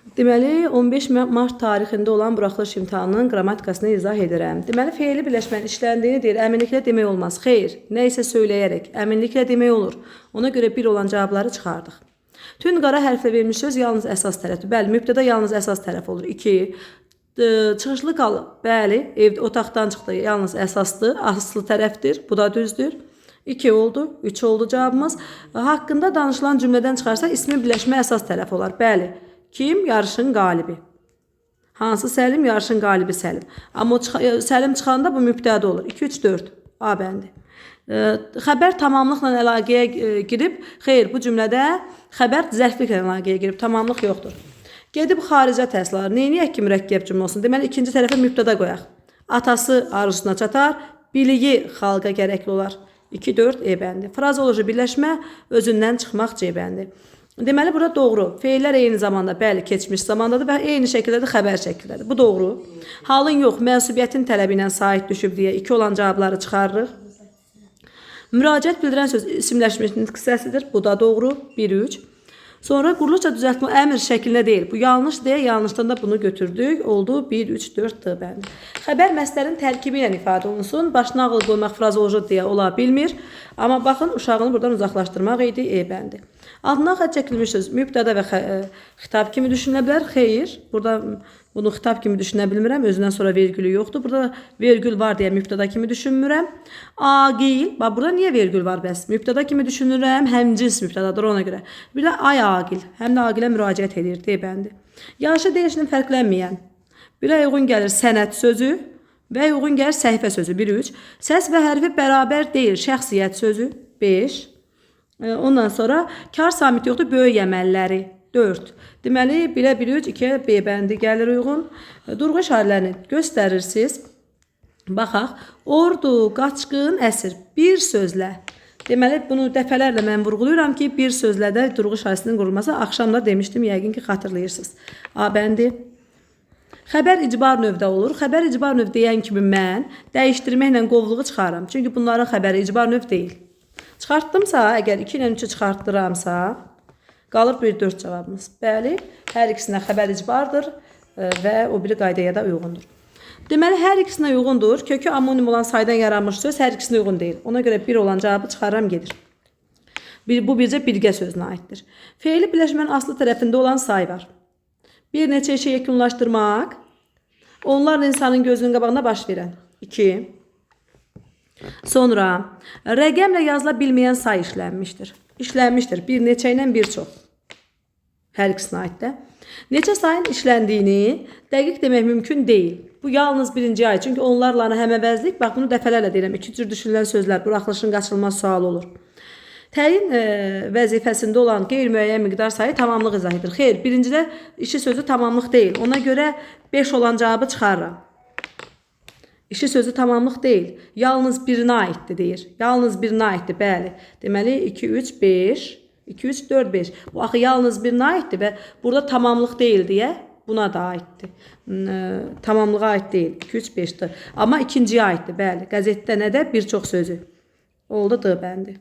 Deməli, 15 mart tarixində olan buraxılış imtahanının qrammatikasını izah edirəm. Deməli, fe'li birləşmənin işləndiyini deyir, əminliklə demək olmaz. Xeyr, nə isə söyləyərək, əminliklə demək olur. Ona görə bir olan cavabları çıxardıq. Tün qara hərflə verilmiş söz yalnız əsas tərəfdir. Bəli, mübtəda yalnız əsas tərəf olur. 2. Çıxışlı qalıb. Bəli, evdə otaqdan çıxdı, yalnız əsasdır, aslı tərəfdir. Bu da düzdür. 2 oldu, 3 oldu cavabımız. Haqqında danışılan cümlədən çıxarsa ismi birləşmə əsas tərəf olar. Bəli. Kim? Yarışın qalibi. Hansı Səlim? Yarışın qalibi Səlim. Amma Səlim çıxanda bu mübtəda olur. 2, 3, 4. A bəndi. Xəbər tamamlıqla əlaqəyə girib. Xeyr, bu cümlədə xəbər zərfliklə əlaqəyə girib. Tamamlıq yoxdur. Gedib xaricə təhsil alır. Neyniyək ki, mürəkkəb cümlə olsun? Deməli, ikinci tərəfə mübtəda qoyaq. Atası arzusuna çatar. Biliyi xalqa gərəkli olar. 2, 4. E bəndi. Frazoloji birləşmə özündən çıxmaq C bəndi. Deməli, burada doğru. Fe'llər eyni zamanda, bəli, keçmiş zamandadır və eyni şəkildə də xəbər şəkildədir. Bu doğru. Halın yox, mənsubiyyətin tələbi ilə sait düşüb deyə 2 olan cavabları çıxarırıq. Müraciət bildirən söz isimləşmiş nitq hissəsidir. Bu da doğru. 1, 3. Sonra quruluşca düzəltmə əmr şəklində deyil. Bu yanlış deyə yanlışdan da bunu götürdük. Oldu 1, 3, 4 D bəndi. Xəbər məsələrin tərkibi ilə ifadə olunsun. Başına ağıl qoymaq frazoloji deyə ola bilmir. Amma baxın, uşağını buradan uzaqlaşdırmaq idi E bəndi. Altından xətt çəkilmiş söz mübtəda və xitab kimi düşünülə bilər. Xeyr, burada bunu xitab kimi düşünə bilmirəm. Özündən sonra vergülü yoxdur. Burada vergül var deyə mübtəda kimi düşünmürəm. Aqil, bax burada niyə vergül var bəs? Mübtəda kimi düşünürəm, həmcins mübtədadır ona görə. Bir də ay aqil, həm də aqilə müraciət edir D bəndi. Yaşı dəyişinin fərqlənməyən. Birə uyğun gəlir sənət sözü və uyğun gəlir səhifə sözü 1, 3. Səs və hərfi bərabər deyil, şəxsiyyət sözü 5. Ondan sonra kar samit yoxdur, böyük əməlləri 4. Deməli, 1-ə 1, 3, 2-ə B bəndi gəlir uyğun. Durğu işarələrini göstərirsiniz. Baxaq, ordu, qaçqın, əsir. Bir sözlə. Deməli, bunu dəfələrlə mən vurğuluyuram ki, bir sözlə də durğu işarəsinin qurulması. Axşamda demişdim, yəqin ki, xatırlayırsınız. A bəndi. Xəbər icbar növdə olur. Xəbər icbar növ deyən kimi mən dəyişdirməklə qovluğu çıxarıram. Çünki bunların xəbəri icbar növ deyil. Çıxartdımsa, əgər 2 ilə 3-ü çıxartdıramsa, qalır 1, 4 cavabımız. Bəli, hər ikisinə xəbər icbardır və o biri qaydaya da uyğundur. Deməli, hər ikisinə uyğundur. Kökü amonim olan saydan yaranmış söz hər ikisinə uyğun deyil. Ona görə 1 olan cavabı çıxaram gedir. Bu bircə birgə sözünə aiddir. Fe'li birləşmənin aslı tərəfində olan say var. Bir neçə işi yekunlaşdırmaq, onlarla insanın gözünün qabağında baş verən. 2. Sonra, rəqəmlə yazıla bilməyən say işlənmişdir. İşlənmişdir. Bir neçə ilə bir çox. Hər ikisinə aiddir. Neçə sayın işləndiyini dəqiq demək mümkün deyil. Bu yalnız birinci ay. Çünki onlarla həməvəzlik, bax bunu dəfələrlə deyirəm. 2 cür düşünülən sözlər, buraxılışın qaçılmaz sualı olur. Təyin vəzifəsində olan qeyri-müəyyən miqdar sayı tamamlıq izah edir. Xeyr, birincidə işi sözü tamamlıq deyil. Ona görə 5 olan cavabı çıxarıram. İşi sözü tamamlıq deyil. Yalnız birinə aiddir deyir. Yalnız birinə aiddir, bəli. Deməli 2, 3, 5. 2, 3, 4, 5. Bu axı yalnız birinə aiddir və burada tamamlıq deyil deyə buna da aiddir. Tamamlığa aid deyil. 2, 3, 5'dir. Amma ikinciyə aiddir, bəli. Qəzetdə nədə? Bir çox sözü. Oldu D bəndi.